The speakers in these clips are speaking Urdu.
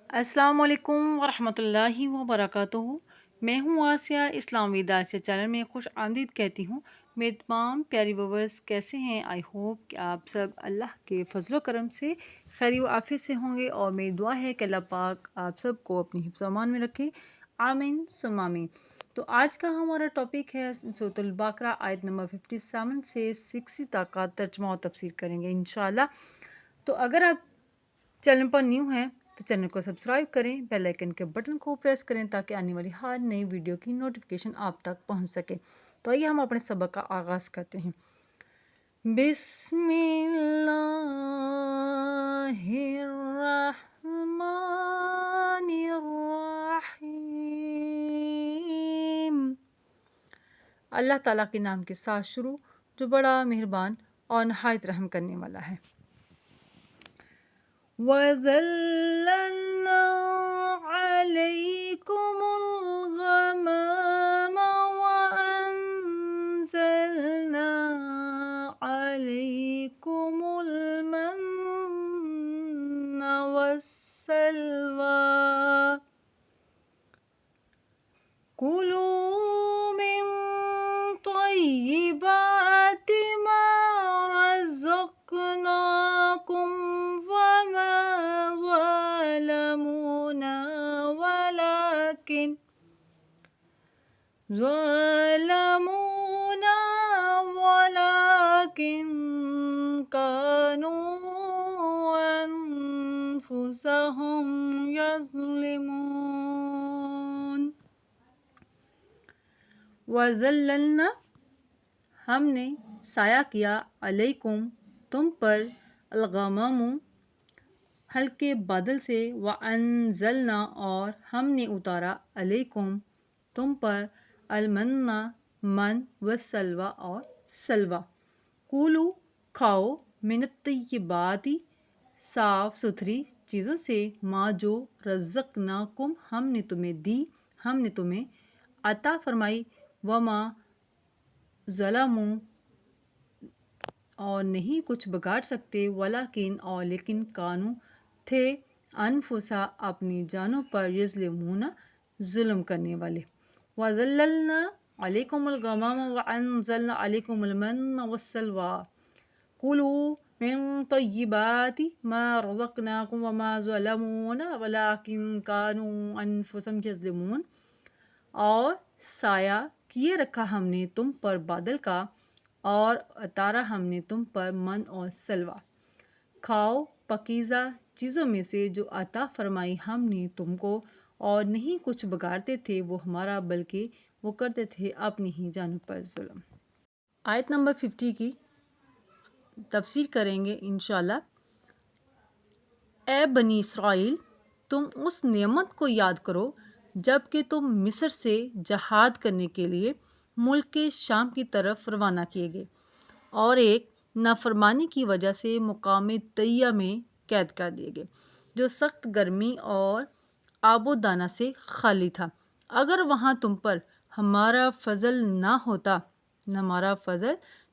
السلام علیکم ورحمۃ اللہ وبرکاتہ۔ میں ہوں آسیہ، اسلامی آسیہ چینل میں خوش آمدید کہتی ہوں۔ میرے تمام پیاری ویورز کیسے ہیں؟ آئی ہوپ کہ آپ سب اللہ کے فضل و کرم سے خیر و عافیت سے ہوں گے، اور میری دعا ہے کہ اللہ پاک آپ سب کو اپنی حفظ و امان میں رکھے، آمین ثم آمین۔ تو آج کا ہمارا ٹاپک ہے سورۃ البقرہ، آیت نمبر 57 سے 60 تک کا ترجمہ و تفسیر کریں گے انشاءاللہ۔ تو اگر آپ چینل پر نیو ہیں تو چینل کو سبسکرائب کریں، بیل آئیکن کے بٹن کو پریس کریں تاکہ آنے والی ہر نئی ویڈیو کی نوٹیفیکیشن آپ تک پہنچ سکے۔ تو آئیے ہم اپنے سبق کا آغاز کرتے ہیں۔ بسم اللہ الرحمن الرحیم۔ اللہ تعالیٰ کے نام کے ساتھ شروع جو بڑا مہربان اور نہایت رحم کرنے والا ہے۔ وَظَلَّلْنَا عَلَيْكُمُ الْغَمَامَ وَأَنزَلْنَا عَلَيْكُمُ الْمَنَّ وَالسَّلْوَىٰ كُلُوا مِن طَيِّبَاتِ مَا رَزَقْنَاكُمْ وَمَا ظَلَمُونَا وَلَكِن كَانُوا أَنفُسَهُمْ يَظْلِمُونَ۔ وَظَلَّلْنَا ہم نے سایہ کیا، علیکم تم پر، الغمام ہلکے بادل سے، وَأَنزَلْنَا اور ہم نے اتارا، علیکم تم پر، المن من والسلوى اور سلوہ، کولو کھاؤ، من الطیبات صاف ستھری چیزوں سے، ما جو رزقناکم ہم نے تمہیں دی، ہم نے تمہیں عطا فرمائی، وما ظلموا اور نہیں کچھ بگاڑ سکتے، ولیکن اور لیکن کانو تھے، انفسا اپنی جانوں پر، یظلمون ظلم کرنے والے۔ وَظَلَّلْنَا عَلَيْكُمُ الْغَمَامَ وَأَنزَلْنَا عَلَيْكُمُ الْمَنَّ وَالسَّلْوَىٰ كُلُوا مِن طَيِّبَاتِ مَا رَزَقْنَاكُمْ وَمَا ظَلَمُونَ وَلَكِن كَانُوا أَنفُسَهُمْ يَظْلِمُونَ۔ اور سایہ کیے رکھا ہم نے تم پر بادل کا، اور اتارا ہم نے تم پر من اور سلوہ، کھاؤ پاکیزہ چیزوں میں سے جو عطا فرمائی ہم نے تم کو، اور نہیں کچھ بگاڑتے تھے وہ ہمارا، بلکہ وہ کرتے تھے اپنی ہی جانوں پر ظلم۔ آیت نمبر 50 کی تفسیر کریں گے انشاءاللہ۔ اے بنی اسرائیل، تم اس نعمت کو یاد کرو جب کہ تم مصر سے جہاد کرنے کے لیے ملک کے شام کی طرف روانہ کیے گئے، اور ایک نافرمانی کی وجہ سے مقام طیہ میں قید کر دیے گئے، جو سخت گرمی اور آب و دانہ سے خالی تھا۔ اگر وہاں تم پر ہمارا فضل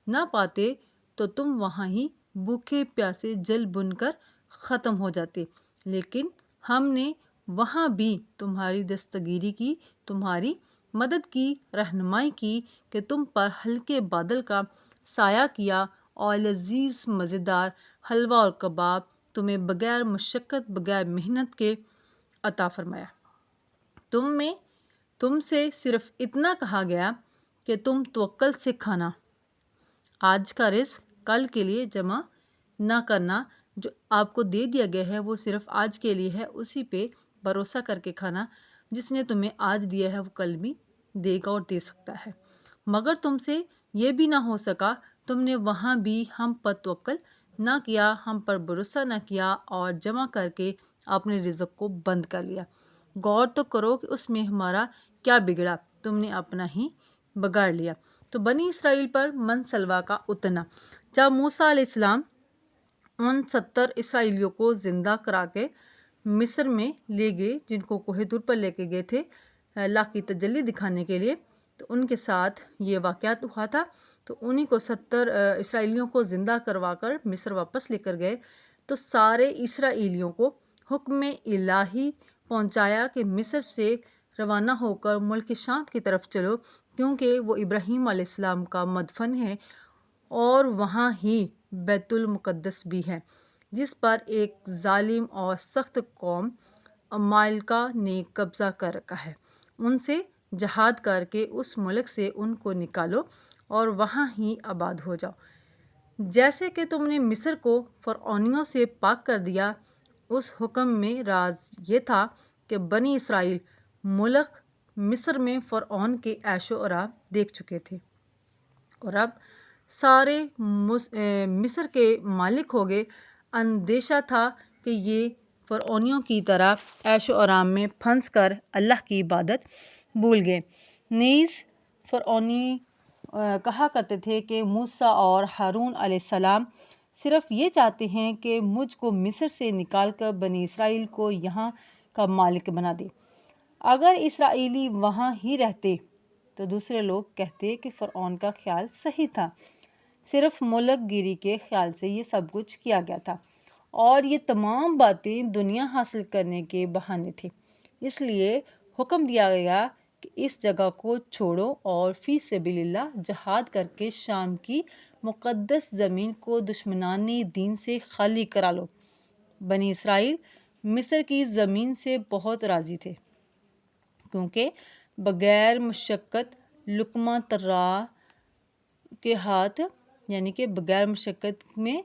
نہ پاتے تو تم وہاں ہی بھوکے پیاسے جل بن کر ختم ہو جاتے، لیکن ہم نے وہاں بھی تمہاری دستگیری کی، تمہاری مدد کی، رہنمائی کی کہ تم پر ہلکے بادل کا سایہ کیا، اور لذیذ مزیدار حلوہ اور کباب تمہیں بغیر مشقت، بغیر محنت کے عطا فرمایا۔ تم سے صرف اتنا کہا گیا کہ تم توکل سے کھانا، آج کا رزق کل کے لیے جمع نہ کرنا، جو آپ کو دے دیا گیا ہے وہ صرف آج کے لیے ہے، اسی پہ بھروسہ کر کے کھانا، جس نے تمہیں آج دیا ہے وہ کل بھی دے گا اور دے سکتا ہے۔ مگر تم سے یہ بھی نہ ہو سکا، تم نے وہاں بھی ہم پر توکل نہ کیا، ہم پر بھروسہ نہ کیا، اور جمع کر کے اپنے رزق کو بند کر لیا۔ غور تو کرو کہ اس میں ہمارا کیا بگڑا، تم نے اپنا ہی بگاڑ لیا۔ تو بنی اسرائیل پر من سلوہ کا اترنا۔ جب موسیٰ علیہ السلام ان 70 اسرائیلیوں کو زندہ کرا کے مصر میں لے گئے، جن کو کوہ طور پر لے کے گئے تھے اللہ کی تجلی دکھانے کے لیے، تو ان کے ساتھ یہ واقعات ہوا تھا۔ تو انہی کو 70 اسرائیلیوں کو زندہ کروا کر مصر واپس لے کر گئے، تو سارے اسرائیلیوں کو حکم الہی پہنچایا کہ مصر سے روانہ ہو کر ملک شام کی طرف چلو، کیونکہ وہ ابراہیم علیہ السلام کا مدفن ہے اور وہاں ہی بیت المقدس بھی ہے، جس پر ایک ظالم اور سخت قوم عمالقہ نے قبضہ کر رکھا ہے۔ ان سے جہاد کر کے اس ملک سے ان کو نکالو اور وہاں ہی آباد ہو جاؤ، جیسے کہ تم نے مصر کو فرعونیوں سے پاک کر دیا۔ اس حکم میں راز یہ تھا کہ بنی اسرائیل ملک مصر میں فرعون کے عیش و آرام دیکھ چکے تھے اور اب سارے مصر کے مالک ہو گئے۔ اندیشہ تھا کہ یہ فرعونیوں کی طرح عیش و آرام میں پھنس کر اللہ کی عبادت بھول گئے۔ نیز فرعونی کہا کرتے تھے کہ موسیٰ اور ہارون علیہ السلام صرف یہ چاہتے ہیں کہ مجھ کو مصر سے نکال کر بنی اسرائیل کو یہاں کا مالک بنا دے۔ اگر اسرائیلی وہاں ہی رہتے تو دوسرے لوگ کہتے کہ فرعون کا خیال صحیح تھا، صرف ملک گیری کے خیال سے یہ سب کچھ کیا گیا تھا اور یہ تمام باتیں دنیا حاصل کرنے کے بہانے تھے۔ اس لیے حکم دیا گیا کہ اس جگہ کو چھوڑو اور فی سبیل اللہ جہاد کر کے شام کی مقدس زمین کو دشمنان دین سے خالی کرا لو۔ بنی اسرائیل مصر کی زمین سے بہت راضی تھے، کیونکہ بغیر مشقت لقمہ طرّا کے ہاتھ، یعنی کہ بغیر مشقت میں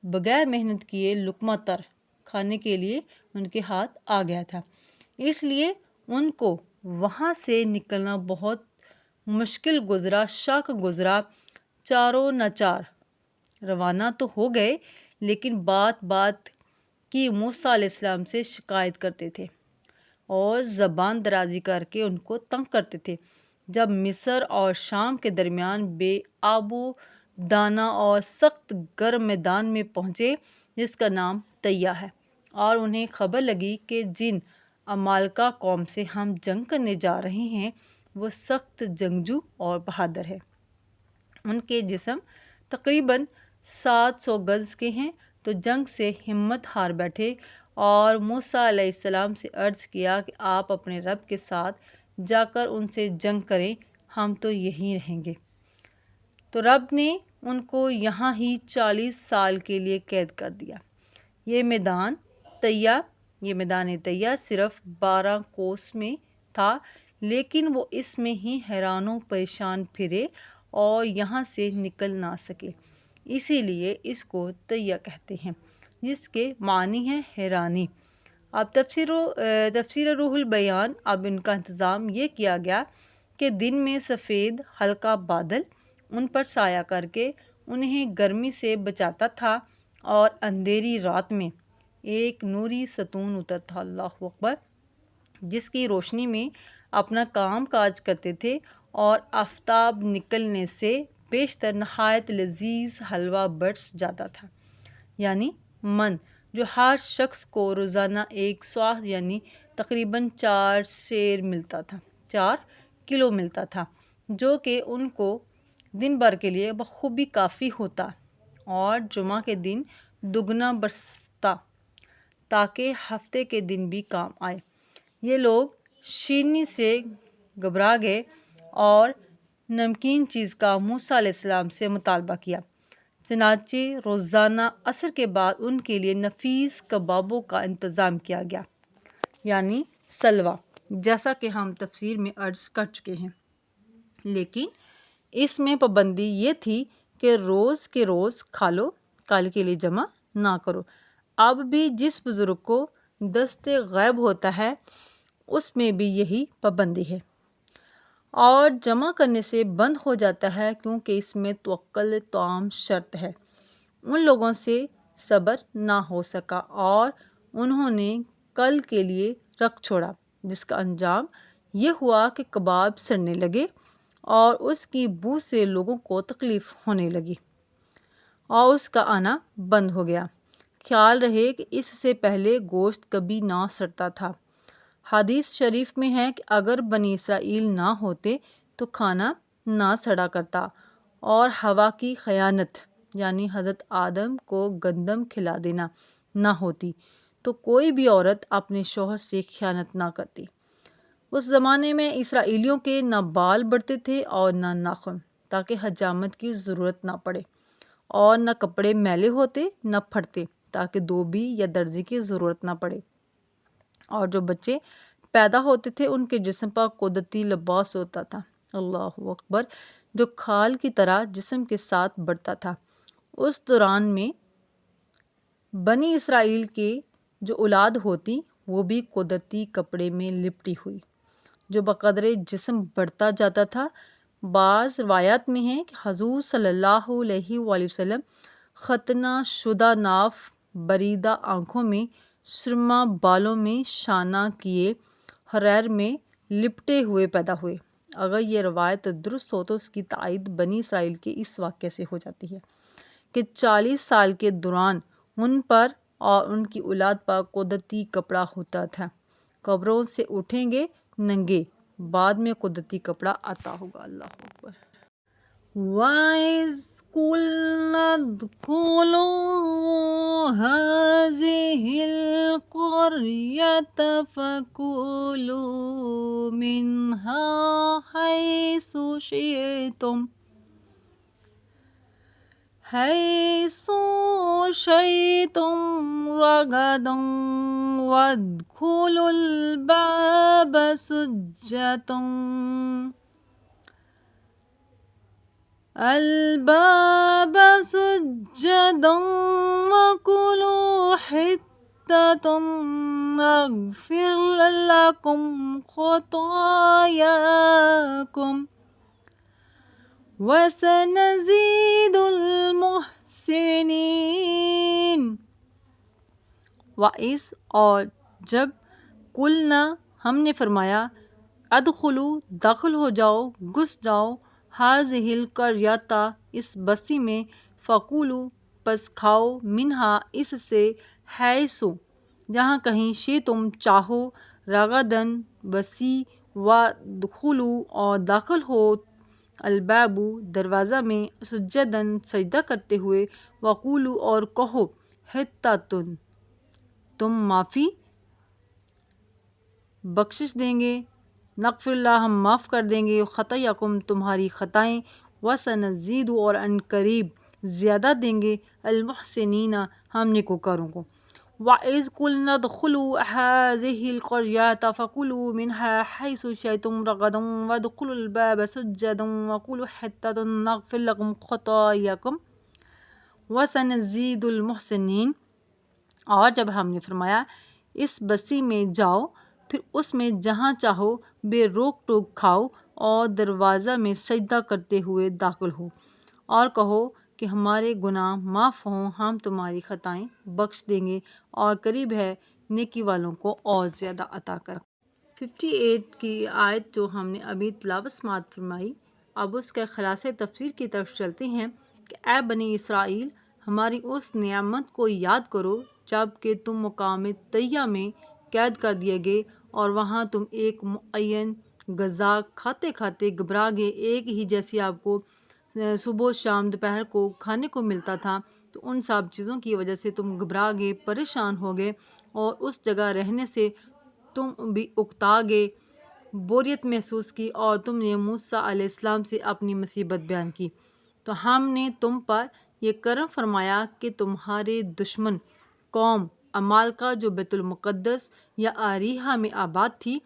بغیر محنت کیے لقمہ تر کھانے کے لیے ان کے ہاتھ آ گیا تھا۔ اس لیے ان کو وہاں سے نکلنا بہت مشکل گزرا، شاق گزرا۔ چاروں ناچار روانہ تو ہو گئے، لیکن بات بات کی موسیٰ علیہ السلام سے شکایت کرتے تھے اور زبان درازی کر کے ان کو تنگ کرتے تھے۔ جب مصر اور شام کے درمیان بے آب و دانہ اور سخت گرم میدان میں پہنچے، جس کا نام طیہ ہے، اور انہیں خبر لگی کہ جن عمالقہ قوم سے ہم جنگ کرنے جا رہے ہیں وہ سخت جنگجو اور بہادر ہے، ان کے جسم تقریباً 700 گز کے ہیں، تو جنگ سے ہمت ہار بیٹھے اور موسیٰ علیہ السلام سے عرض کیا کہ آپ اپنے رب کے ساتھ جا کر ان سے جنگ کریں، ہم تو یہیں رہیں گے۔ تو رب نے ان کو یہاں ہی 40 سال کے لیے قید کر دیا۔ یہ میدان طیہ صرف 12 کوس میں تھا، لیکن وہ اس میں ہی حیران و پریشان پھرے اور یہاں سے نکل نہ سکے، اسی لیے اس کو طیہ کہتے ہیں، جس کے معنی ہے حیرانی۔ اب تفسیر روح البیان۔ اب ان کا انتظام یہ کیا گیا کہ دن میں سفید ہلکا بادل ان پر سایہ کر کے انہیں گرمی سے بچاتا تھا، اور اندھیری رات میں ایک نوری ستون اترتا تھا، اللہ اکبر، جس کی روشنی میں اپنا کام کاج کرتے تھے، اور آفتاب نکلنے سے بیشتر نہایت لذیذ حلوہ برس جاتا تھا، یعنی من، جو ہر شخص کو روزانہ ایک سوا یعنی تقریباً 4 سیر ملتا تھا، 4 کلو ملتا تھا، جو کہ ان کو دن بھر کے لیے بخوبی کافی ہوتا، اور جمعہ کے دن دگنا برستا تاکہ ہفتے کے دن بھی کام آئے۔ یہ لوگ شیرنی سے گھبرا گئے اور نمکین چیز کا موسیٰ علیہ السلام سے مطالبہ کیا، چنانچہ روزانہ عصر کے بعد ان کے لیے نفیس کبابوں کا انتظام کیا گیا، یعنی سلوہ، جیسا کہ ہم تفسیر میں عرض کر چکے ہیں۔ لیکن اس میں پابندی یہ تھی کہ روز کے روز کھا لو، کل کے لیے جمع نہ کرو۔ اب بھی جس بزرگ کو دست غیب ہوتا ہے اس میں بھی یہی پابندی ہے، اور جمع کرنے سے بند ہو جاتا ہے، کیونکہ اس میں توکل طعام شرط ہے۔ ان لوگوں سے صبر نہ ہو سکا اور انہوں نے کل کے لیے رکھ چھوڑا، جس کا انجام یہ ہوا کہ کباب سڑنے لگے اور اس کی بو سے لوگوں کو تکلیف ہونے لگی اور اس کا آنا بند ہو گیا۔ خیال رہے کہ اس سے پہلے گوشت کبھی نہ سڑتا تھا۔ حدیث شریف میں ہے کہ اگر بنی اسرائیل نہ ہوتے تو کھانا نہ سڑا کرتا، اور حوا کی خیانت، یعنی حضرت آدم کو گندم کھلا دینا، نہ ہوتی، تو تو کوئی بھی عورت اپنے شوہر سے خیانت نہ کرتی۔ اس زمانے میں اسرائیلیوں کے نہ بال بڑھتے تھے اور نہ ناخن، تاکہ حجامت کی ضرورت نہ پڑے، اور نہ کپڑے میلے ہوتے نہ پھٹتے، تاکہ دوبی یا درزی کی ضرورت نہ پڑے، اور جو بچے پیدا ہوتے تھے ان کے جسم پر قدرتی لباس ہوتا تھا، اللہ اکبر، جو کھال کی طرح جسم کے ساتھ بڑھتا تھا۔ اس دوران میں بنی اسرائیل کے جو اولاد ہوتی وہ بھی قدرتی کپڑے میں لپٹی ہوئی، جو بقدر جسم بڑھتا جاتا تھا۔ بعض روایات میں ہے کہ حضور صلی اللہ علیہ وآلہ وسلم ختنہ شدہ ناف، بریدہ آنکھوں میں سرما، بالوں میں شانہ کیے، حریر میں لپٹے ہوئے پیدا ہوئے۔ اگر یہ روایت درست ہو تو اس کی تائید بنی اسرائیل کے اس واقعے سے ہو جاتی ہے کہ 40 سال کے دوران ان پر اور ان کی اولاد پر قدرتی کپڑا ہوتا تھا۔ قبروں سے اٹھیں گے ننگے، بعد میں قدرتی کپڑا عطا ہوگا، اللہ اکبر۔ وَإِذْ قُلْنَا ادْخُلُوا هَٰذِهِ الْقَرْيَةَ فَكُلُوا مِنْهَا حَيْثُ شِئْتُمْ رَغَدًا وَادْخُلُوا الْبَابَ سُجَّدًا وَقُولُوا حِطَّةٌ نَغْفِرْ لَكُمْ خَطَايَاكُمْ وَسَنَزِيدُ الْمُحْسِنِينَ۔ وَإِذْ، اور جب، قُلْنَا، ہم نے فرمایا، ادخلوا، داخل ہو جاؤ، گھس جاؤ، ہٰذِهِ الْقَرْیَةَ، اس بستی میں، فَکُولُوا، پس کھاؤ، منہا، اس سے، حیث، جہاں کہیں، شئتم، چاہو، رغداً، وسیع، وادخلوا، اور داخل ہو، الباب، دروازہ میں، سجداً، سجدہ کرتے ہوئے، وقولوا، اور کہو، حطۃ، تم معافی بخشش دیں گے، نغفر اللہ، ہم معاف کر دیں گے، خطایاکم، تمہاری خطائیں، وسنزید، اور ان قریب زیادہ دیں گے، المحسنین، ہم نیکوکاروں کو۔ وَإِذْ قُلْنَا ادْخُلُوا هَٰذِهِ الْقَرْيَةَ فَكُلُوا مِنْهَا حَيْثُ شِئْتُمْ رَغَدًا وَادْخُلُوا الْبَابَ سُجَّدًا وَقُولُوا حِطَّةٌ نَغْفِرْ لَكُمْ خَطَايَاكُمْ وَسَنَزِيدُ الْمُحْسِنِينَ۔ اور جب ہم نے فرمایا، اس بستی میں جاؤ، پھر اس میں جہاں چاہو بے روک ٹوک کھاؤ، اور دروازہ میں سجدہ کرتے ہوئے داخل ہو، اور کہو کہ ہمارے گناہ معاف ہوں، ہم تمہاری خطائیں بخش دیں گے، اور قریب ہے نیکی والوں کو اور زیادہ عطا کر۔ 58 کی آیت جو ہم نے ابھی تلاوت سماعت فرمائی، اب اس کے خلاصے تفسیر کی طرف چلتے ہیں کہ اے بنی اسرائیل، ہماری اس نعمت کو یاد کرو جب کہ تم مقام طیہ میں قید کر دیے گئے، اور وہاں تم ایک معین غذا کھاتے کھاتے گھبرا گئے، ایک ہی جیسی آپ کو صبح و شام دوپہر کو کھانے کو ملتا تھا، تو ان سب چیزوں کی وجہ سے تم گھبرا گئے، پریشان ہو گئے، اور اس جگہ رہنے سے تم بھی اکتا گئے، بوریت محسوس کی، اور تم نے موسیٰ علیہ السلام سے اپنی مصیبت بیان کی، تو ہم نے تم پر یہ کرم فرمایا کہ تمہارے دشمن قوم عمالقہ جو بیت المقدس یا اریحہ میں آباد تھی،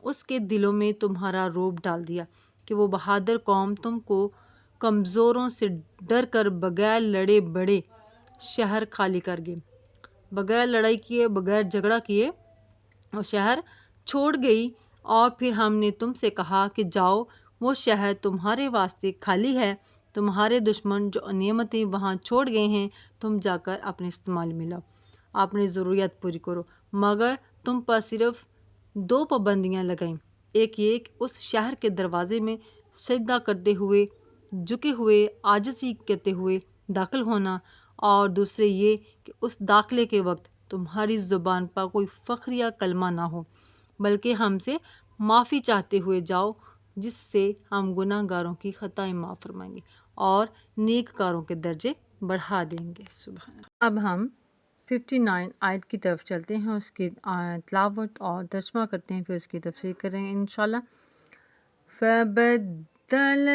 اس کے دلوں میں تمہارا رعب ڈال دیا کہ وہ بہادر قوم تم کو کمزوروں سے ڈر کر بغیر لڑے بڑے شہر خالی کر گئے، بغیر لڑائی کیے، بغیر جھگڑا کیے وہ شہر چھوڑ گئی، اور پھر ہم نے تم سے کہا کہ جاؤ، وہ شہر تمہارے واسطے خالی ہے، تمہارے دشمن جو نعمتیں وہاں چھوڑ گئے ہیں، تم جا کر اپنے استعمال میں لاؤ، اپنی ضروریات پوری کرو، مگر تم پر صرف 2 پابندیاں لگائیں، ایک یہ کہ اس شہر کے دروازے میں سجدہ کرتے ہوئے، جھکے ہوئے، عاجزی کرتے ہوئے داخل ہونا، اور دوسرے یہ کہ اس داخلے کے وقت تمہاری زبان پر کوئی فخریہ کلمہ نہ ہو، بلکہ ہم سے معافی چاہتے ہوئے جاؤ، جس سے ہم گناہ گاروں کی خطائیں معاف فرمائیں گے اور نیک کاروں کے درجے بڑھا دیں گے۔ سبحان اللہ۔ اب ہم 59 آیت کی طرف چلتے ہیں، اس کی تلاوت اور ترجمہ کرتے ہیں، پھر اس کی تفسیر کریں گے انشاءاللہ۔ فَبَدَّلَ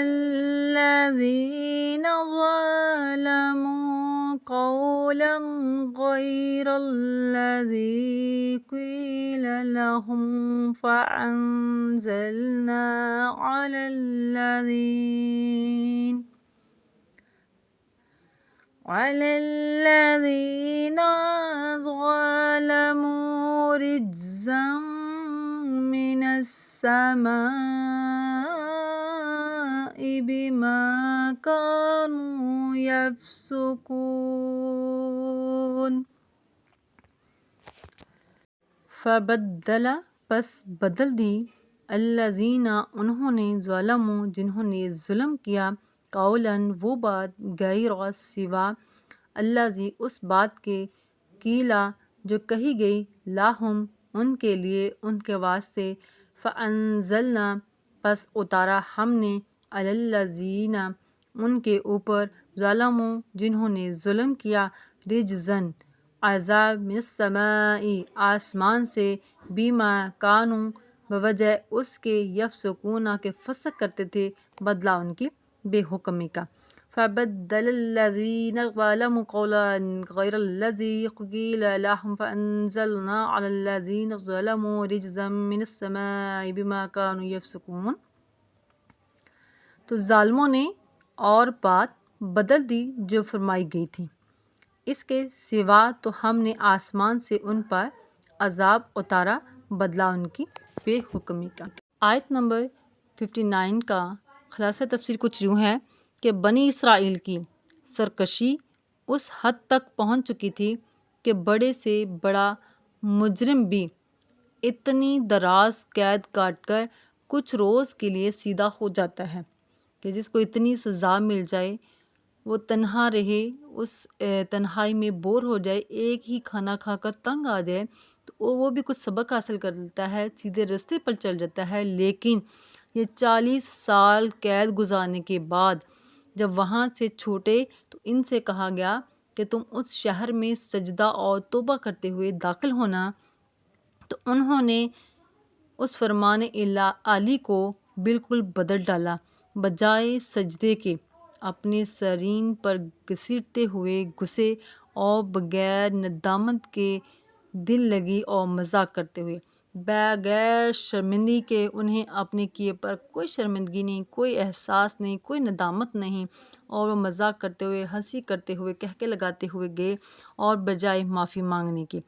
الَّذِينَ ظَلَمُوا قَوْلًا غَيْرَ الَّذِي قِيلَ لَهُمْ فَأَنزَلْنَا عَلَى الَّذِينَ ظَلَمُوا رِجْزًا مِّنَ السَّمَاءِ بِمَا كَانُوا يَفْسُقُونَ۔ فبدل پس بدل دی الذین انہوں نے ظلموا جنہوں نے ظلم کیا قولاً وہ بات غیر سوا الذی اس بات کے قیلا جو کہی گئی لاہم ان کے لیے ان کے واسطے فانزلنا پس اتارا ہم نے علی الذین ان کے اوپر ظلموا جنہوں نے ظلم کیا رجزن عذاب من السماء آسمان سے بما کانوا بوجہ اس کے یفسقون کے فسق کرتے تھے بدلہ ان کی بے حکمی کا۔ فبدل الذین ظلموا قولا غیر الذی قیل لهم فانزلنا علی الذین ظلموا رجزا من السماء بما کانوا یفسقون۔ تو ظالموں نے اور بات بدل دی جو فرمائی گئی تھی، اس کے سوا تو ہم نے آسمان سے ان پر عذاب اتارا بدلہ ان کی بے حکمی کا۔ آیت نمبر 59 کا خلاصہ تفسیر کچھ یوں ہے کہ بنی اسرائیل کی سرکشی اس حد تک پہنچ چکی تھی کہ بڑے سے بڑا مجرم بھی اتنی دراز قید کاٹ کر کچھ روز کے لیے سیدھا ہو جاتا ہے کہ جس کو اتنی سزا مل جائے وہ تنہا رہے، اس تنہائی میں بور ہو جائے، ایک ہی کھانا کھا کر تنگ آ جائے تو وہ بھی کچھ سبق حاصل کر لیتا ہے، سیدھے راستے پر چل جاتا ہے۔ لیکن یہ 40 سال قید گزارنے کے بعد جب وہاں سے چھوٹے تو ان سے کہا گیا کہ تم اس شہر میں سجدہ اور توبہ کرتے ہوئے داخل ہونا، تو انہوں نے اس فرمان الہی کو بالکل بدل ڈالا، بجائے سجدے کے اپنے سرین پر گھسیٹتے ہوئے گھسے اور بغیر ندامت کے دل لگی اور مذاق کرتے ہوئے، بغیر شرمندگی کے انہیں اپنے کیے پر کوئی شرمندگی نہیں، کوئی احساس نہیں، کوئی ندامت نہیں، اور وہ مذاق کرتے ہوئے، ہنسی کرتے ہوئے، کہکے لگاتے ہوئے گئے اور بجائے معافی مانگنے کے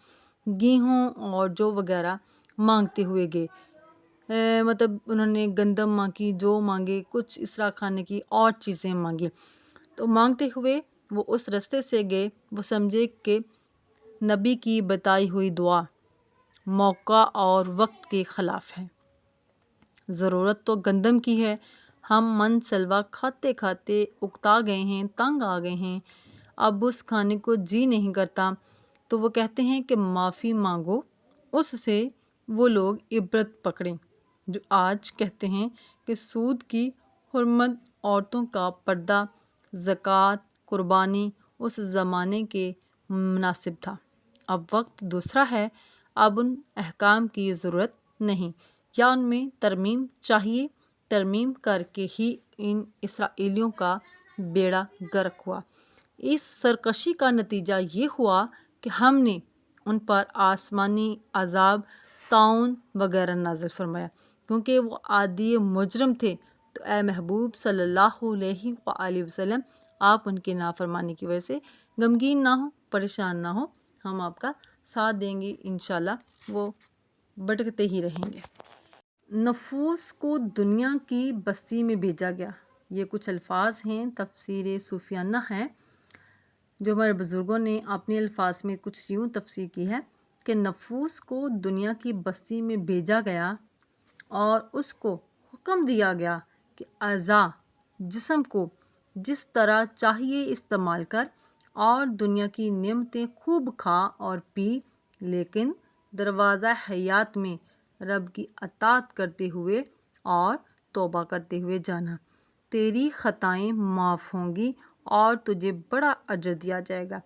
گیہوں اور جو وغیرہ مانگتے ہوئے گئے، مطلب انہوں نے گندم مانگی، جو مانگے، کچھ اس طرح کھانے کی اور چیزیں مانگی، تو مانگتے ہوئے وہ اس رستے سے گئے، وہ سمجھے کہ نبی کی بتائی ہوئی دعا موقع اور وقت کے خلاف ہے۔ ضرورت تو گندم کی ہے، ہم من سلوا کھاتے کھاتے اکتا گئے ہیں، تنگ آ گئے ہیں، اب اس کھانے کو جی نہیں کرتا، تو وہ کہتے ہیں کہ معافی مانگو۔ اس سے وہ لوگ عبرت پکڑیں جو آج کہتے ہیں کہ سود کی حرمت، عورتوں کا پردہ، زکوٰۃ، قربانی اس زمانے کے مناسب تھا، اب وقت دوسرا ہے، اب ان احکام کی ضرورت نہیں، یا ان میں ترمیم چاہیے، ترمیم کر کے ہی ان اسرائیلیوں کا بیڑا غرق ہوا۔ اس سرکشی کا نتیجہ یہ ہوا کہ ہم نے ان پر آسمانی عذاب، طاعون وغیرہ نازل فرمایا، کیونکہ وہ عادی مجرم تھے۔ تو اے محبوب صلی اللہ علیہ وآلہ وسلم، آپ ان کی نافرمانی کی وجہ سے غمگین نہ ہوں، پریشان نہ ہوں، ہم آپ کا ساتھ دیں گے انشاءاللہ، وہ بھٹکتے ہی رہیں گے۔ نفوس کو دنیا کی بستی میں بھیجا گیا، یہ کچھ الفاظ ہیں، تفسیر صوفیانہ ہیں جو ہمارے بزرگوں نے اپنے الفاظ میں کچھ یوں تفسیر کی ہے کہ نفوس کو دنیا کی بستی میں بھیجا گیا اور اس کو حکم دیا گیا کہ اعضاء جسم کو جس طرح چاہیے استعمال کر اور دنیا کی نعمتیں خوب کھا اور پی، لیکن دروازہ حیات میں رب کی اطاعت کرتے ہوئے اور توبہ کرتے ہوئے جانا، تیری خطائیں معاف ہوں گی اور تجھے بڑا اجر دیا جائے گا،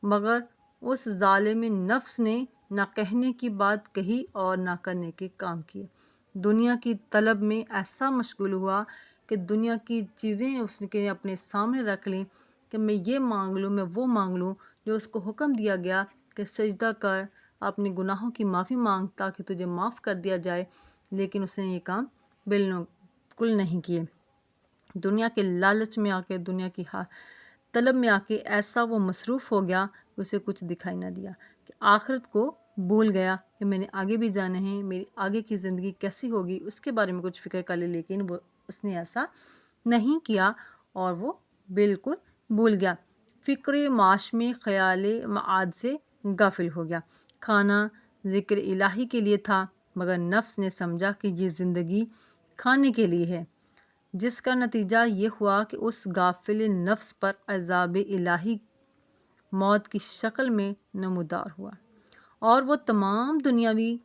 مگر اس ظالم نفس نے نہ کہنے کی بات کہی اور نہ کرنے کے کام کیے۔ دنیا کی طلب میں ایسا مشغول ہوا کہ دنیا کی چیزیں اس نے اپنے سامنے رکھ لیں کہ میں یہ مانگ لوں، میں وہ مانگ لوں۔ جو اس کو حکم دیا گیا کہ سجدہ کر، اپنے گناہوں کی معافی مانگ تاکہ تجھے معاف کر دیا جائے، لیکن اس نے یہ کام بالکل نہیں کیے۔ دنیا کے لالچ میں آ کے، دنیا کی طلب میں آ کے ایسا وہ مصروف ہو گیا کہ اسے کچھ دکھائی نہ دیا، کہ آخرت کو بھول گیا کہ میں نے آگے بھی جانا ہے، میری آگے کی زندگی کیسی ہوگی اس کے بارے میں کچھ فکر کر لے، لیکن اس نے ایسا نہیں کیا اور وہ بالکل بھول گیا۔ فکر معاش میں خیال معاد سے غافل ہو گیا۔ کھانا ذکر الہی کے لیے تھا، مگر نفس نے سمجھا کہ یہ زندگی کھانے کے لیے ہے، جس کا نتیجہ یہ ہوا کہ اس غافل نفس پر عذاب الہی موت کی شکل میں نمودار ہوا، اور وہ تمام دنیاوی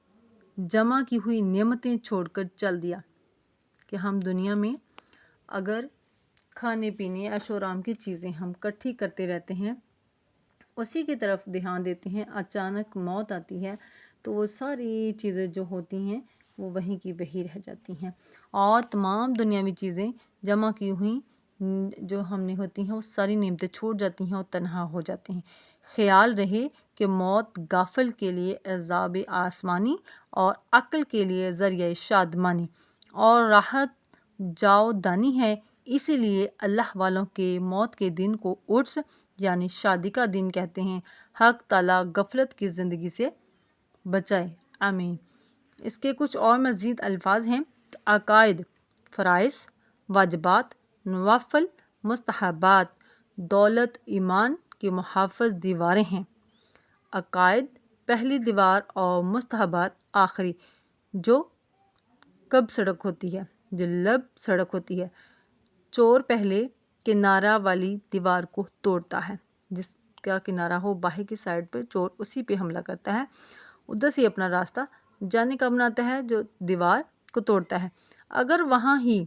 جمع کی ہوئی نعمتیں چھوڑ کر چل دیا۔ کہ ہم دنیا میں اگر کھانے پینے عیش و آرام کی چیزیں ہم اکٹھی کرتے رہتے ہیں، اسی کی طرف دھیان دیتے ہیں، اچانک موت آتی ہے تو وہ ساری چیزیں جو ہوتی ہیں وہ وہیں کی وہی رہ جاتی ہیں، اور تمام دنیاوی چیزیں جمع کی ہوئی جو ہم نے ہوتی ہیں وہ ساری نعمتیں چھوٹ جاتی ہیں اور تنہا ہو جاتے ہیں۔ خیال رہے کہ موت غافل کے لیے عذاب آسمانی اور عقل کے لیے ذریعہ شادمانی اور راحت جاؤ دانی ہے، اسی لیے اللہ والوں کے موت کے دن کو عرس یعنی شادی کا دن کہتے ہیں۔ حق تعالیٰ غفلت کی زندگی سے بچائے، آمین۔ اس کے کچھ اور مزید الفاظ ہیں۔ عقائد، فرائض، واجبات، نوافل، مستحبات، دولت ایمان کی محافظ دیواریں ہیں۔ عقائد پہلی دیوار اور مستحبات آخری، جو کب سڑک ہوتی ہے، جو لب سڑک ہوتی ہے۔ چور پہلے کنارہ والی دیوار کو توڑتا ہے، جس کا کنارہ ہو باہر کی سائڈ پہ، چور اسی پہ حملہ کرتا ہے، ادھر سے اپنا راستہ جانے کا بناتا ہے، جو دیوار کو توڑتا ہے۔ اگر وہاں ہی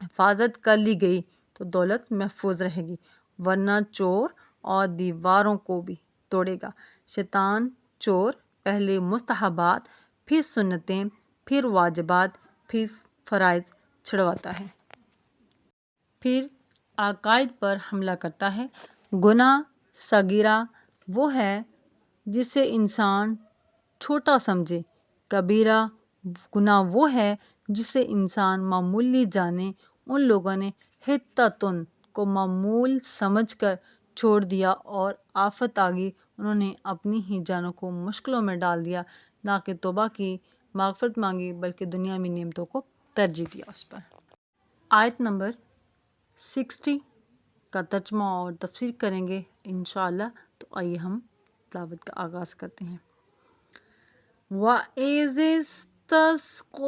حفاظت کر لی گئی تو دولت محفوظ رہے گی، ورنہ چور اور دیواروں کو بھی توڑے گا۔ شیطان چور پہلے مستحبات، پھر سنتیں، پھر واجبات، پھر فرائض چھڑواتا ہے، پھر عقائد پر حملہ کرتا ہے۔ گناہ صغیرہ وہ ہے جسے انسان چھوٹا سمجھے، کبیرہ گناہ وہ ہے جسے انسان معمولی جانے۔ ان لوگوں نے حطۃ کو معمول سمجھ کر چھوڑ دیا اور آفت آ گئی، انہوں نے اپنی ہی جانوں کو مشکلوں میں ڈال دیا، نہ کہ توبہ کی، مغفرت مانگی، بلکہ دنیاوی نعمتوں کو ترجیح دیا اس پر۔ آیت نمبر 60 کا ترجمہ اور تفسیر کریں گے انشاءاللہ، تو آئیے ہم تلاوت کا آغاز کرتے ہیں۔ وَإِذِ اسْتَسْقَىٰ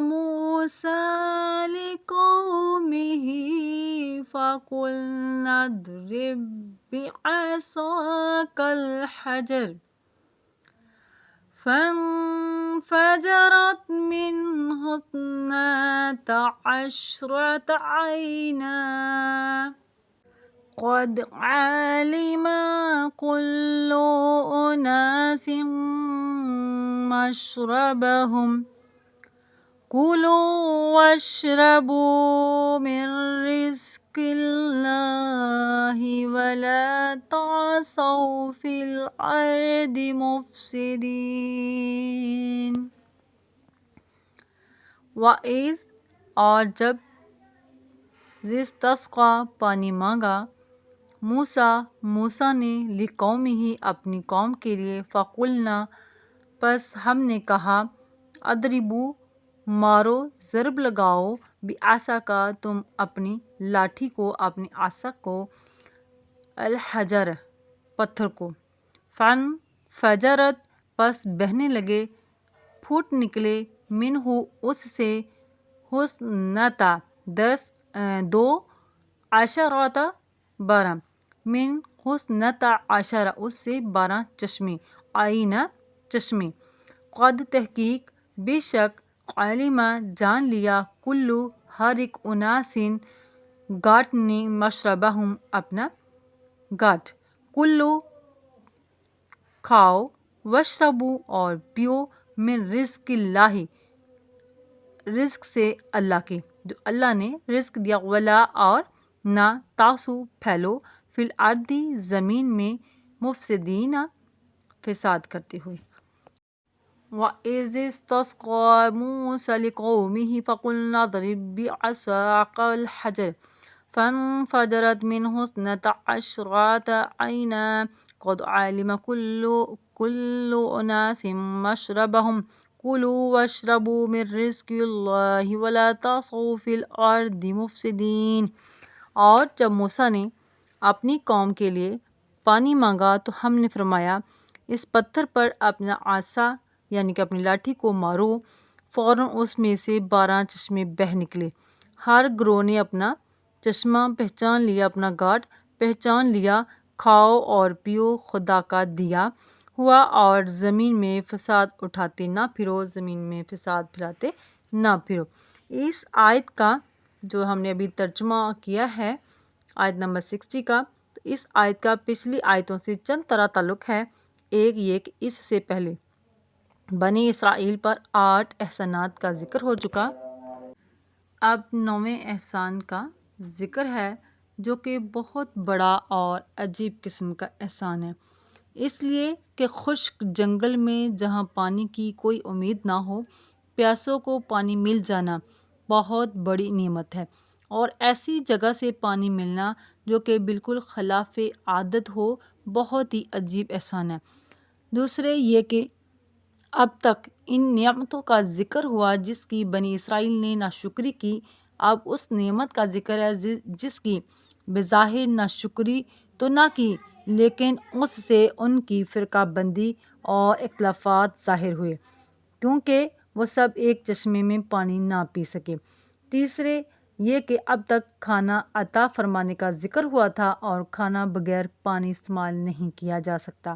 مُوسَىٰ لِقَوْمِهِ فَقُلْنَا اضْرِب بِّعَصَاكَ الْحَجَرَ فَانفَجَرَتْ مِنْهُ اثْنَتَا عَشْرَةَ عَيْنًا قَدْ عَلِمَ كُلُّ أُنَاسٍ مَّشْرَبَهُمْ كُلُوا وَاشْرَبُوا مِن رِّزْقِ اللَّهِ وَلَا تَعْثَوْا فِي الْأَرْضِ مُفْسِدِينَ۔ وَإِذ اور جب اسْتَسْقَىٰ پانی مانگا، موسیٰ نے لِقَوْمِهِ اپنی قوم کے لیے، فَقُلْنَا پس ہم نے کہا، اضْرِبُوا مارو، ضرب لگاؤ، بِعَصَاکَ تم اپنی لاٹھی کو، اپنی عصا کو، الحجر پتھر کو، فَانْفَجَرَتْ پس بہنے لگے، پھوٹ نکلے، منہ اس سے، اثْنَتَا دو، عَشَرَةَ 12، من اثْنَتَا عَشَرَ اس سے 12 چشمے، عَیْنًا چشمے، قد تحقیق بے شک، علم جان لیا، کلو ہر ایک، اناسٍ گھاٹ نے، مشربہم اپنا گھاٹ، کلو کھاؤ وشربو اور پیو من رزق اللہ رزق سے اللہ کے جو اللہ نے رزق دیا ولا اور نہ تاسو پھیلو فی الارضی زمین میں مفسدین فساد کرتے ہوئے وَإِذِ اسْتَسْقَىٰ مُوسَىٰ لِقَوْمِهِ فَقُلْنَا اضْرِب بِّعَصَاكَ الْحَجَرَ فَانفَجَرَتْ مِنْهُ اثْنَتَا عَشْرَةَ عَيْنًا قَدْ عَلِمَ كُلُّ أُنَاسٍ مَّشْرَبَهُمْ كُلُوا وَاشْرَبُوا مِن رِّزْقِ اللَّهِ وَلَا تَعْثَوْا فِي الْأَرْضِ مُفْسِدِينَ اور جب موسیٰ نے اپنی قوم کے لیے پانی مانگا تو ہم نے فرمایا اس پتھر پر اپنا عصا یعنی کہ اپنی لاٹھی کو مارو فوراً اس میں سے 12 چشمے بہہ نکلے ہر گروہ نے اپنا چشمہ پہچان لیا اپنا گھاٹ پہچان لیا کھاؤ اور پیو خدا کا دیا ہوا اور زمین میں فساد اٹھاتے نہ پھرو زمین میں فساد پھیلاتے نہ پھرو اس آیت کا جو ہم نے ابھی ترجمہ کیا ہے آیت نمبر 60 کا تو اس آیت کا پچھلی آیتوں سے چند طرح تعلق ہے ایک یہ کہ اس سے پہلے بنی اسرائیل پر 8 احسانات کا ذکر ہو چکا اب 9ویں احسان کا ذکر ہے جو کہ بہت بڑا اور عجیب قسم کا احسان ہے اس لیے کہ خشک جنگل میں جہاں پانی کی کوئی امید نہ ہو پیاسوں کو پانی مل جانا بہت بڑی نعمت ہے اور ایسی جگہ سے پانی ملنا جو کہ بالکل خلاف عادت ہو بہت ہی عجیب احسان ہے دوسرے یہ کہ اب تک ان نعمتوں کا ذکر ہوا جس کی بنی اسرائیل نے ناشکری کی اب اس نعمت کا ذکر ہے جس کی بظاہر ناشکری تو نہ کی لیکن اس سے ان کی فرقہ بندی اور اختلافات ظاہر ہوئے کیونکہ وہ سب ایک چشمے میں پانی نہ پی سکے تیسرے یہ کہ اب تک کھانا عطا فرمانے کا ذکر ہوا تھا اور کھانا بغیر پانی استعمال نہیں کیا جا سکتا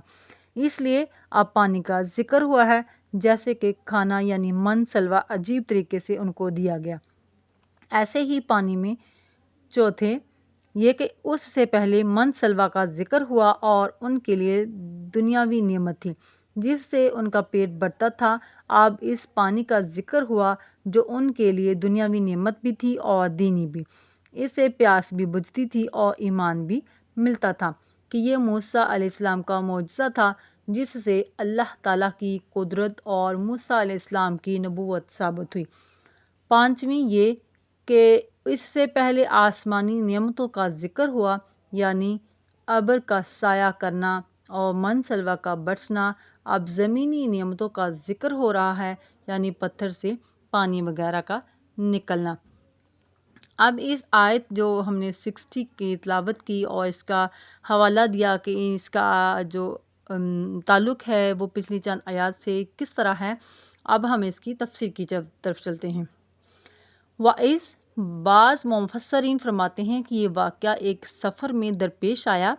اس لیے اب پانی کا ذکر ہوا ہے جیسے کہ کھانا یعنی من سلوا عجیب طریقے سے ان کو دیا گیا ایسے ہی پانی میں چوتھے یہ کہ اس سے پہلے من سلوا کا ذکر ہوا اور ان کے لیے دنیاوی نعمت تھی جس سے ان کا پیٹ بھرتا تھا اب اس پانی کا ذکر ہوا جو ان کے لیے دنیاوی نعمت بھی تھی اور دینی بھی اس سے پیاس بھی بجھتی تھی اور ایمان بھی ملتا تھا کہ یہ موسیٰ علیہ السلام کا معجزہ تھا جس سے اللہ تعالیٰ کی قدرت اور موسیٰ علیہ السلام کی نبوت ثابت ہوئی پانچویں یہ کہ اس سے پہلے آسمانی نعمتوں کا ذکر ہوا یعنی ابر کا سایہ کرنا اور من سلوا کا برسنا اب زمینی نعمتوں کا ذکر ہو رہا ہے یعنی پتھر سے پانی وغیرہ کا نکلنا اب اس آیت جو ہم نے 60 کی تلاوت کی اور اس کا حوالہ دیا کہ اس کا جو تعلق ہے وہ پچھلی چند آیات سے کس طرح ہے اب ہم اس کی تفسیر کی طرف چلتے ہیں وَإِذ بعض مفسرین فرماتے ہیں کہ یہ واقعہ ایک سفر میں درپیش آیا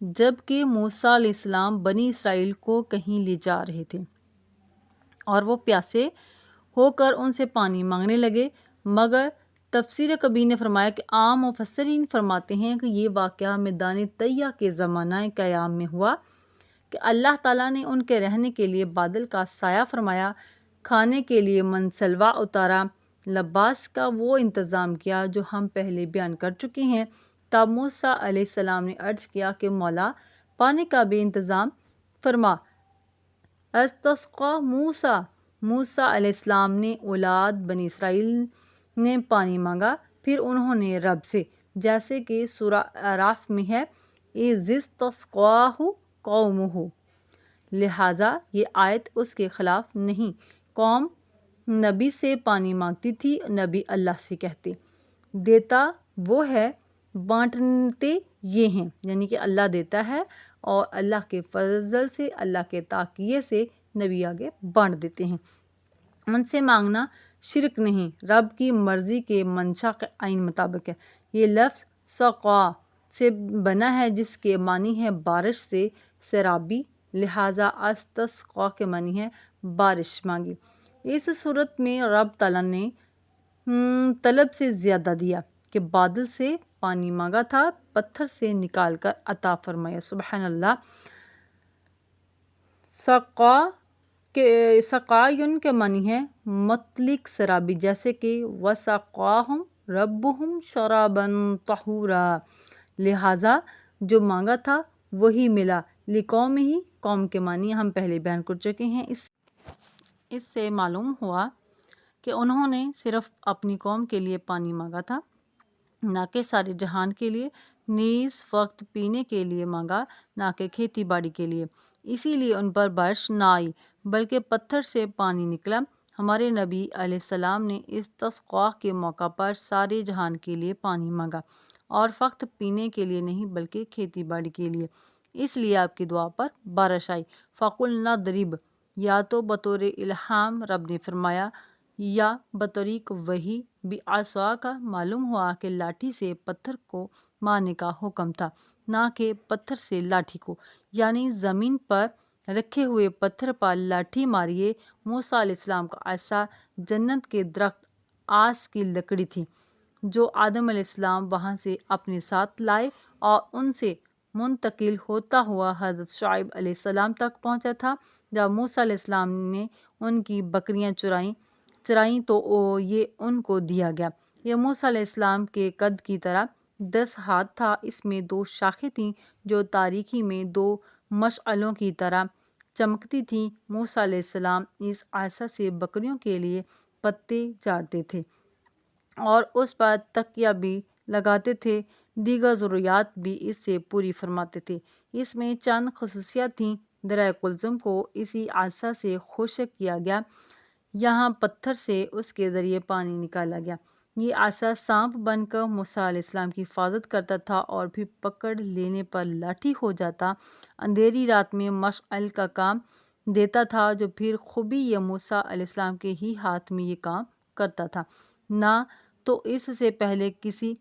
جب کہ موسیٰ علیہ السلام بنی اسرائیل کو کہیں لے جا رہے تھے اور وہ پیاسے ہو کر ان سے پانی مانگنے لگے مگر تفسیر کبیر نے فرمایا کہ عام مفسرین فرماتے ہیں کہ یہ واقعہ میدان طیہ کے زمانہ قیام میں ہوا کہ اللہ تعالیٰ نے ان کے رہنے کے لیے بادل کا سایہ فرمایا کھانے کے لیے منسلوا اتارا لباس کا وہ انتظام کیا جو ہم پہلے بیان کر چکے ہیں تب موسیٰ علیہ السلام نے عرض کیا کہ مولا پانی کا بھی انتظام فرما استسقیٰ موسیٰ علیہ السلام نے اولاد بنی اسرائیل نے پانی مانگا پھر انہوں نے رب سے جیسے کہ سورہ اعراف میں ہے اِذِ اسْتَسْقَاهُ قَوْمُهُ لہٰذا یہ آیت اس کے خلاف نہیں قوم نبی سے پانی مانگتی تھی نبی اللہ سے کہتے دیتا وہ ہے بانٹتے یہ ہیں یعنی کہ اللہ دیتا ہے اور اللہ کے فضل سے اللہ کے تاقیے سے نبی آگے بانٹ دیتے ہیں ان سے مانگنا شرک نہیں رب کی مرضی کے منشا کے عین مطابق ہے یہ لفظ سقا سے بنا ہے جس کے معنی ہے بارش سے سیرابی لہٰذا استسقا کے معنی ہے بارش مانگی اس صورت میں رب تعالیٰ نے طلب سے زیادہ دیا کہ بادل سے پانی مانگا تھا پتھر سے نکال کر عطا فرمایا سبحان اللہ سقا کے سقایون کے معنی ہے مطلق شرابی، جیسے کہ وسقاہم ربہم شرابا طہورا، لہٰذا جو مانگا تھا وہی ملا، لقوم ہی قوم کے معنی ہم پہلے بیان کر چکے ہیں۔ اس سے معلوم ہوا کہ انہوں نے صرف اپنی قوم کے لیے پانی مانگا تھا، نہ کہ سارے جہان کے لیے، نیز وقت پینے کے لیے مانگا، نہ کہ کھیتی باڑی کے لیے۔ اسی لیے ان پر بارش نہ آئی بلکہ پتھر سے پانی نکلا۔ ہمارے نبی علیہ السلام نے استسقاء کے موقع پر سارے جہان کے لیے پانی مانگا اور فقط پینے کے لیے نہیں بلکہ کھیتی باڑی کے لیے، اس لیے آپ کی دعا پر بارش آئی۔ فَقُلْنَا اضْرِبْ، یا تو بطور الہام رب نے فرمایا یا بطریق وحی، بِعَصَاکَ، معلوم ہوا کہ لاٹھی سے پتھر کو مارنے کا حکم تھا، نہ کہ پتھر سے لاٹھی کو، یعنی زمین پر رکھے ہوئے پتھر پر لاٹھی ماریے۔ موسیٰ علیہ السلام کا عصا جنت کے درخت آس کی لکڑی تھی جو آدم علیہ السلام وہاں سے اپنے ساتھ لائے اور ان سے منتقل ہوتا ہوا حضرت شعیب علیہ السلام تک پہنچا تھا۔ جب موسیٰ علیہ السلام نے ان کی بکریاں چرائیں تو یہ ان کو دیا گیا۔ یہ موسیٰ علیہ السلام کے قد کی طرح 10 ہاتھ تھا، اس میں 2 شاخیں تھیں جو تاریکی میں 2 مشعلوں کی طرح چمکتی تھیں۔ موسیٰ علیہ السلام اس عصا سے بکریوں کے لیے پتے چارتے تھے اور اس پر تکیہ بھی لگاتے تھے، دیگر ضروریات بھی اس سے پوری فرماتے تھے۔ اس میں چند خصوصیات تھیں۔ درہ کلثم کو اسی عصا سے خشک کیا گیا، یہاں پتھر سے اس کے ذریعے پانی نکالا گیا۔ یہ عصا سانپ بن کر موسیٰ علیہ السلام کی حفاظت کرتا تھا اور پھر پکڑ لینے پر لاٹھی ہو جاتا۔ اندھیری رات میں مشعل کا کام دیتا تھا جو پھر خوبی یہ موسیٰ علیہ السلام کے ہی ہاتھ میں یہ کام کرتا تھا۔ نہ تو اس سے پہلے کسی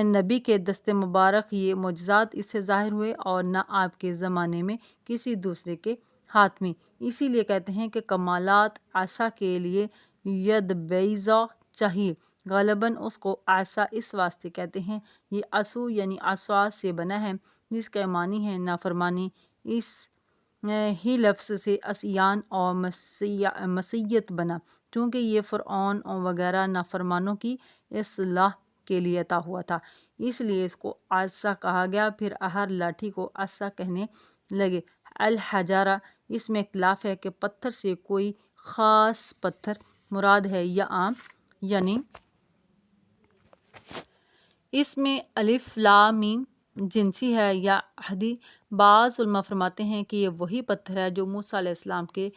نبی کے دست مبارک یہ معجزات اس سے ظاہر ہوئے اور نہ آپ کے زمانے میں کسی دوسرے کے ہاتھ میں۔ اسی لیے کہتے ہیں کہ کمالات عصا کے لیے ید بیضا چاہیے۔ غالباً اس کو عصا اس واسطے کہتے ہیں، یہ عصو یعنی عصا سے بنا ہے جس کا معنی ہے نافرمانی۔ اس ہی لفظ سے عصیان اور معصیت بنا، چونکہ یہ فرعون وغیرہ نافرمانوں کی اصلاح کے لیے عطا ہوا تھا، اس لیے اس کو عصا کہا گیا۔ پھر ہر لاٹھی کو عصا کہنے لگے۔ الحجارہ، اس میں اختلاف ہے کہ پتھر سے کوئی خاص پتھر مراد ہے یا عام، یعنی اس میں الف لام میم جنسی ہے یا عہدی۔ بعض علماء فرماتے ہیں کہ یہ وہی پتھر ہے جو موسیٰ علیہ السلام کے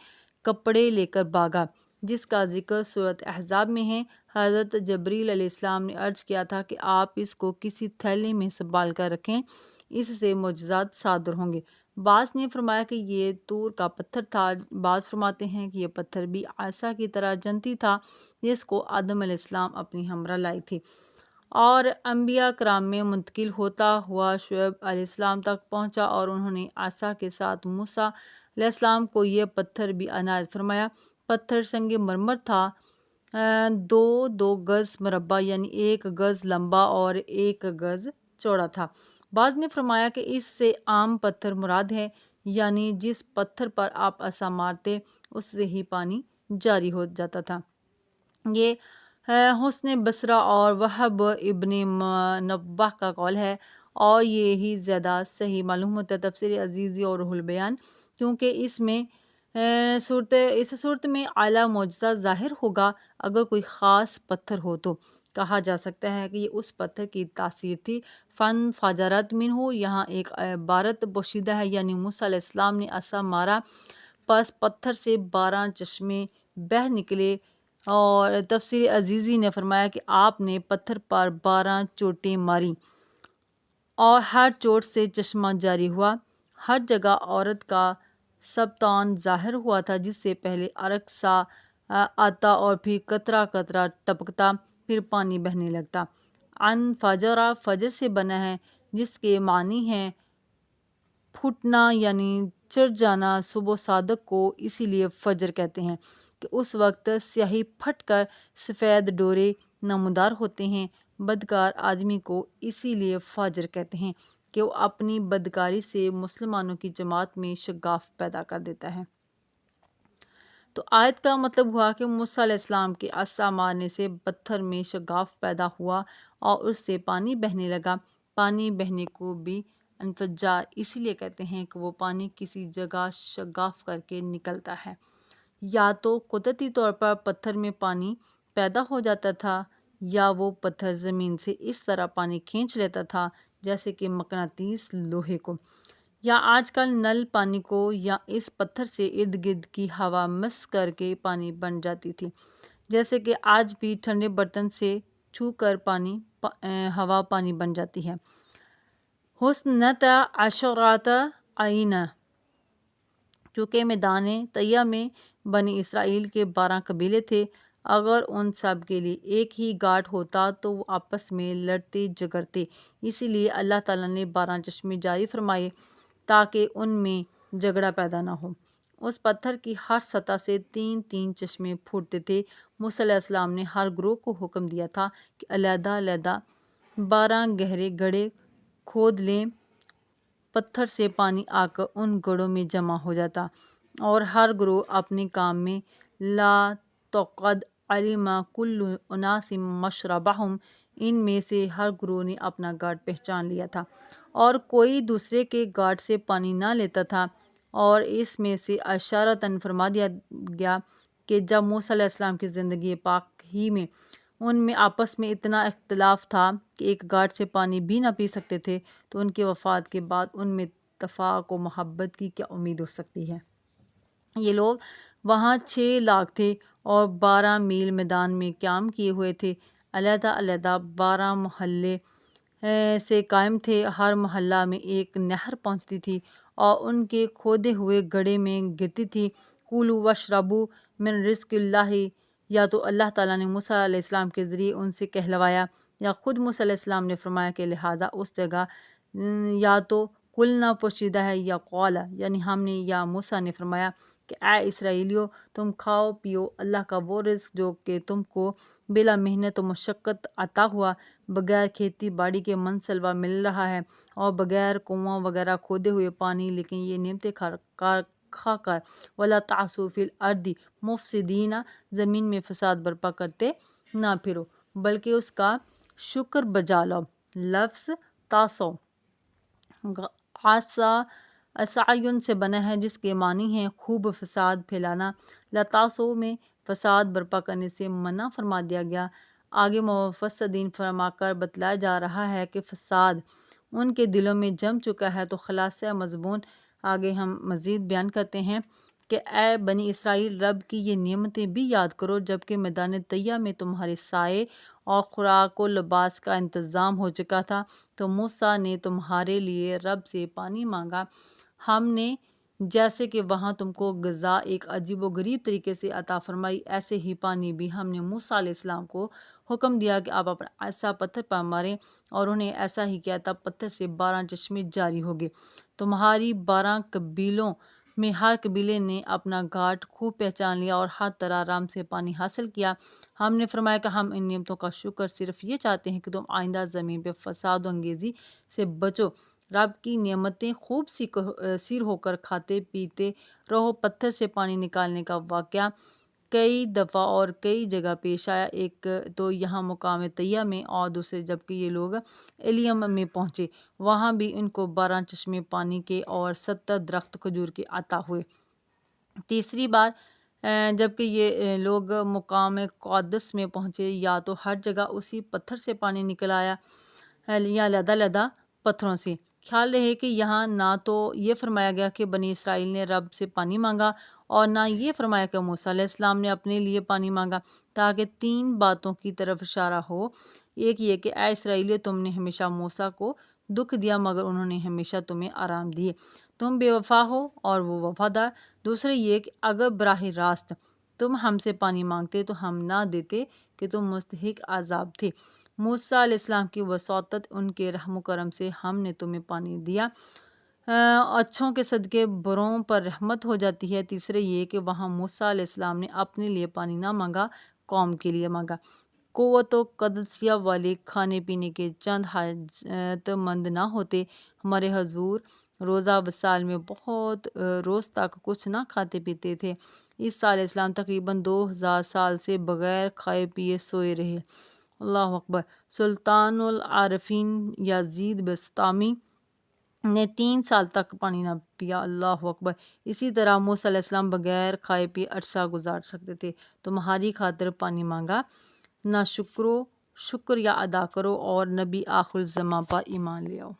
کپڑے لے کر بھاگا، جس کا ذکر سورۃ احزاب میں ہے۔ حضرت جبریل علیہ السلام نے عرض کیا تھا کہ آپ اس کو کسی تھیلے میں سنبھال کر رکھیں، اس سے معجزات صادر ہوں گے۔ بعض نے فرمایا کہ یہ طور کا پتھر تھا، بعض فرماتے ہیں کہ یہ پتھر بھی عصا کی طرح جنتی تھا جس کو آدم علیہ السلام اپنی ہمراہ لائی تھی اور انبیاء کرام میں منتقل ہوتا ہوا شعیب علیہ السلام تک پہنچا، اور انہوں نے عصا کے ساتھ موسیٰ علیہ السلام کو یہ پتھر بھی عنایت فرمایا۔ پتھر سنگ مرمر تھا، 2 گز مربع یعنی 1 گز لمبا اور 1 گز چوڑا تھا۔ بعض نے فرمایا کہ اس سے عام پتھر مراد ہے، یعنی جس پتھر پر آپ عصا مارتے اس سے ہی پانی جاری ہو جاتا تھا۔ یہ حسن بصرہ اور وہب ابن منبہ کا قول ہے اور یہی زیادہ صحیح معلوم ہوتا ہے۔ تفسیر عزیزی اور روح البیان، کیونکہ اس صورت میں اعلیٰ معجزہ ظاہر ہوگا۔ اگر کوئی خاص پتھر ہو تو کہا جا سکتا ہے کہ یہ اس پتھر کی تاثیر تھی۔ فن فجرت منہ، یہاں ایک عبارت پوشیدہ ہے، یعنی موسیٰ علیہ السلام نے عصا مارا پس پتھر سے 12 چشمے بہہ نکلے، اور تفسیر عزیزی نے فرمایا کہ آپ نے پتھر پر 12 چوٹیں ماریں اور ہر چوٹ سے چشمہ جاری ہوا۔ ہر جگہ عورت کا سبطان ظاہر ہوا تھا، جس سے پہلے عرق سا آتا اور پھر قطرہ قطرہ ٹپکتا، پھر پانی بہنے لگتا۔ ان فجرہ فجر سے بنا ہے جس کے معنی ہیں پھوٹنا یعنی چڑھ جانا۔ صبح صادق کو اسی لیے فجر کہتے ہیں کہ اس وقت سیاہی پھٹ کر سفید ڈورے نمودار ہوتے ہیں۔ بدکار آدمی کو اسی لیے فاجر کہتے ہیں کہ وہ اپنی بدکاری سے مسلمانوں کی جماعت میں شگاف پیدا کر دیتا ہے۔ تو آیت کا مطلب ہوا کہ موسیٰ علیہ السلام کے عصا مارنے سے پتھر میں شگاف پیدا ہوا اور اس سے پانی بہنے لگا۔ پانی بہنے کو بھی انفجار اسی لیے کہتے ہیں کہ وہ پانی کسی جگہ شگاف کر کے نکلتا ہے۔ یا تو قدرتی طور پر پتھر میں پانی پیدا ہو جاتا تھا، یا وہ پتھر زمین سے اس طرح پانی کھینچ لیتا تھا جیسے کہ مقناطیس لوہے کو، یا آج کل نل پانی کو یا اس پتھر سے ارد گرد کی ہوا مس کر کے پانی بن جاتی تھی، جیسے کہ آج بھی ٹھنڈے برتن سے چھو کر ہوا پانی بن جاتی ہے۔ حسنتا عشرات عینہ، چونکہ میدان طیہ میں بنی اسرائیل کے 12 قبیلے تھے، اگر ان سب کے لیے ایک ہی گھاٹ ہوتا تو وہ آپس میں لڑتے جھگڑتے، اسی لیے اللہ تعالیٰ نے 12 چشمے جاری فرمائے تاکہ ان میں جھگڑا پیدا نہ ہو۔ اس پتھر کی ہر سطح سے 3 چشمے پھوٹتے تھے۔ موسیٰ علیہ السلام نے ہر گروہ کو حکم دیا تھا کہ علیحدہ علیحدہ 12 گہرے گڑھے کھود لیں۔ پتھر سے پانی آ کر ان گڑھوں میں جمع ہو جاتا اور ہر گروہ اپنے کام میں لا تقد علم کل اناس مشربہم، ان میں سے ہر گروہ نے اپنا گھاٹ پہچان لیا تھا اور کوئی دوسرے کے گھاٹ سے پانی نہ لیتا تھا۔ اور اس میں سے اشارتاً فرما دیا گیا کہ جب موسیٰ علیہ السلام کی زندگی پاک ہی میں ان میں آپس میں اتنا اختلاف تھا کہ ایک گھاٹ سے پانی بھی نہ پی سکتے تھے، تو ان کے وفات کے بعد ان میں اتفاق و محبت کی کیا امید ہو سکتی ہے۔ یہ لوگ وہاں 6 لاکھ تھے اور 12 میل میدان میں قیام کیے ہوئے تھے، علیحدہ علیحدہ 12 محلے سے قائم تھے۔ ہر محلہ میں ایک نہر پہنچتی تھی اور ان کے کھودے ہوئے گڑھے میں گرتی تھی۔ کولوا واشربوا من رزق اللہ، یا تو اللہ تعالیٰ نے موسیٰ علیہ السلام کے ذریعے ان سے کہلوایا یا خود موسیٰ علیہ السلام نے فرمایا کہ لہٰذا اس جگہ یا تو کلنا پوشیدہ ہے یا قولا، یعنی ہم نے یا موسیٰ نے فرمایا کہ اے اسرائیلیو، تم کھاؤ پیو اللہ کا وہ رزق جو کہ تم کو بلا محنت و مشقت عطا ہوا، بغیر کھیتی باڑی کے منصلوہ مل رہا ہے اور بغیر کنواں وغیرہ کھودے ہوئے پانی، لیکن یہ نعمتیں کھا کر ولا تعثوا فی الارض مفسدین، زمین میں فساد برپا کرتے نہ پھرو بلکہ اس کا شکر بجا لاؤ۔ لفظ تعصوا عصایٌ سے بنا ہے جس کے معنی ہیں خوب فساد پھیلانا۔ لتعصوا میں فساد برپا کرنے سے منع فرما دیا گیا۔ آگے مفسرین فرما کر بتلایا جا رہا ہے کہ فساد ان کے دلوں میں جم چکا ہے۔ تو خلاصہ مضمون آگے ہم مزید بیان کرتے ہیں کہ اے بنی اسرائیل، رب کی یہ نعمتیں بھی یاد کرو جبکہ میدان طیہ میں تمہارے سائے اور خوراک و لباس کا انتظام ہو چکا تھا، تو موسیٰ نے تمہارے لیے رب سے پانی مانگا۔ ہم نے جیسے کہ وہاں تم کو غذا ایک عجیب و غریب طریقے سے عطا فرمائی، ایسے ہی پانی بھی ہم نے موسیٰ علیہ السلام کو حکم دیا کہ آپ اپنا عصا پتھر پر ماریں، اور انہیں ایسا ہی کیا، تب پتھر سے 12 چشمے جاری ہو گئے۔ تمہاری 12 قبیلوں میں ہر قبیلے نے اپنا گھاٹ خوب پہچان لیا اور ہر طرح آرام سے پانی حاصل کیا۔ ہم نے فرمایا کہ ہم ان نعمتوں کا شکر صرف یہ چاہتے ہیں کہ تم آئندہ زمین پہ فساد و انگیزی سے بچو۔ رب کی نعمتیں خوب سیر ہو کر کھاتے پیتے رہو۔ پتھر سے پانی نکالنے کا واقعہ کئی دفعہ اور کئی جگہ پیش آیا، ایک تو یہاں مقام طیہ میں اور دوسرے جبکہ یہ لوگ ایلیم میں پہنچے، وہاں بھی ان کو 12 چشمے پانی کے اور 70 درخت کھجور کے عطا ہوئے۔ تیسری بار جبکہ یہ لوگ مقام قادس میں پہنچے، یا تو ہر جگہ اسی پتھر سے پانی نکل آیا یا علیحدہ علیحدہ پتھروں سے۔ خیال رہے کہ یہاں نہ تو یہ فرمایا گیا کہ بنی اسرائیل نے رب سے پانی مانگا اور نہ یہ فرمایا کہ موسیٰ علیہ السلام نے اپنے لیے پانی مانگا، تاکہ 3 باتوں کی طرف اشارہ ہو۔ ایک یہ کہ اے اسرائیلیو، تم نے ہمیشہ موسیٰ کو دکھ دیا مگر انہوں نے ہمیشہ تمہیں آرام دیے، تم بے وفا ہو اور وہ وفادار۔ دوسرے یہ کہ اگر براہ راست تم ہم سے پانی مانگتے تو ہم نہ دیتے کہ تم مستحق عذاب تھے۔ موسیٰ علیہ السلام کی وساطت، ان کے رحم و کرم سے ہم نے تمہیں پانی دیا، اچھوں کے صدقے بروں پر رحمت ہو جاتی ہے۔ تیسرے یہ کہ وہاں موسیٰ علیہ السلام نے اپنے لیے پانی نہ مانگا، قوم کے لیے مانگا۔ قوت و قدسیہ والے کھانے پینے کے چند حاجت مند نہ ہوتے۔ ہمارے حضور روزہ وصال میں بہت روز تک کچھ نہ کھاتے پیتے تھے۔ عیسیٰ علیہ السلام تقریباً 2000 سال سے بغیر کھائے پیے سوئے رہے۔ اللہ اکبر۔ سلطان العارفین یزید بسطامی نے 3 سال تک پانی نہ پیا۔ اللہ اکبر۔ اسی طرح موسیٰ علیہ السلام بغیر کھائے پیے عرصہ گزار سکتے تھے۔ تمہاری خاطر پانی مانگا، نہ شکریہ ادا کرو اور نبی آخر الزماں پر ایمان لے آؤ۔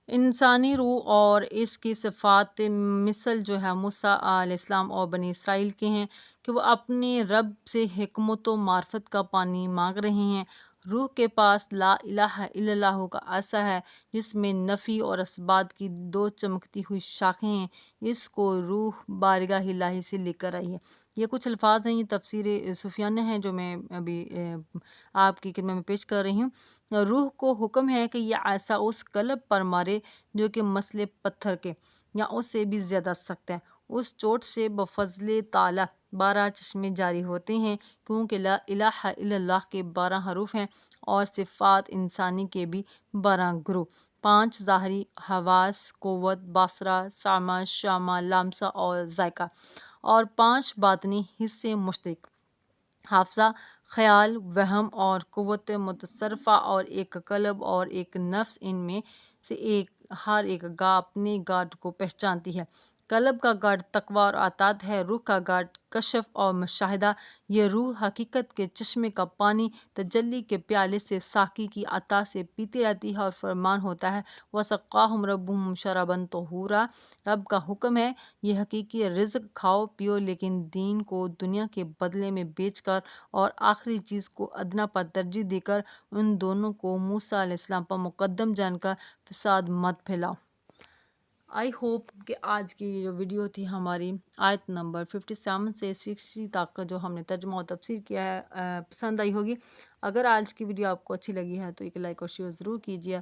انسانی روح اور اس کی صفات مثل جو ہے موسیٰ علیہ السلام اور بنی اسرائیل کے ہیں کہ وہ اپنے رب سے حکمت و معرفت کا پانی مانگ رہے ہیں۔ روح کے پاس لا الہ الا اللہ کا عصا ہے جس میں نفی اور اثبات کی 2 چمکتی ہوئی شاخیں ہیں۔ اس کو روح بارگاہ الہی سے لے کر آئی ہے۔ یہ کچھ الفاظ ہیں، یہ تفسیر سفیانہ ہیں جو میں ابھی آپ کی خدمت میں پیش کر رہی ہوں۔ روح کو حکم ہے کہ یہ عصا اس قلب پر مارے جو کہ مثل پتھر کے یا اس سے بھی زیادہ سخت ہے۔ اس چوٹ سے بفضل تعالیٰ 12 چشمے جاری ہوتے ہیں، کیونکہ لا الہ الا اللہ کے 12 حروف ہیں اور صفات انسانی کے بھی 12 گروہ، 5 ظاہری حواس قوت، بصرہ، سمع، شامہ، لمسہ اور ذائقہ، اور 5 باطنی حصے مشترک، حافظہ، خیال، وہم اور قوت متصرفہ، اور ایک قلب اور ایک نفس۔ ان میں سے ہر ایک گاہ اپنے گاڈ کو پہچانتی ہے۔ قلب کا گاڈ تقویٰ اور اطاعت ہے، روح کا گاڈ کشف اور مشاہدہ۔ یہ روح حقیقت کے چشمے کا پانی تجلی کے پیالے سے ساقی کی عطا سے پیتی رہتی ہے، اور فرمان ہوتا ہے وَسَقَّاهُمْ رَبُّهُمْ شَرَابًا طَہُورًا۔ رب کا حکم ہے یہ حقیقی رزق کھاؤ پیو، لیکن دین کو دنیا کے بدلے میں بیچ کر اور آخری چیز کو ادنا پر ترجیح دے کر ان دونوں کو موسیٰ علیہ السلام پر مقدم جان کر فساد مت پھیلاؤ۔ آئی ہوپ کہ آج کی جو ویڈیو تھی ہماری آیت نمبر 57 سے 60 تک جو ہم نے ترجمہ و تفسیر کیا ہے پسند آئی ہوگی۔ اگر آج کی ویڈیو آپ کو اچھی لگی ہے تو ایک لائک اور شیئر ضرور کیجیے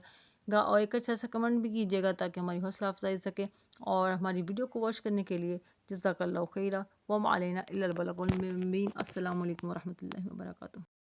گا، اور ایک اچھا سا کمنٹ بھی کیجیے گا تاکہ ہماری حوصلہ افزائی سکے۔ اور ہماری ویڈیو کو واچ کرنے کے لیے جزاک اللہ خیرہ، وما علینا الا البلاغ المبین۔ السلام علیکم ورحمۃ اللہ وبرکاتہ۔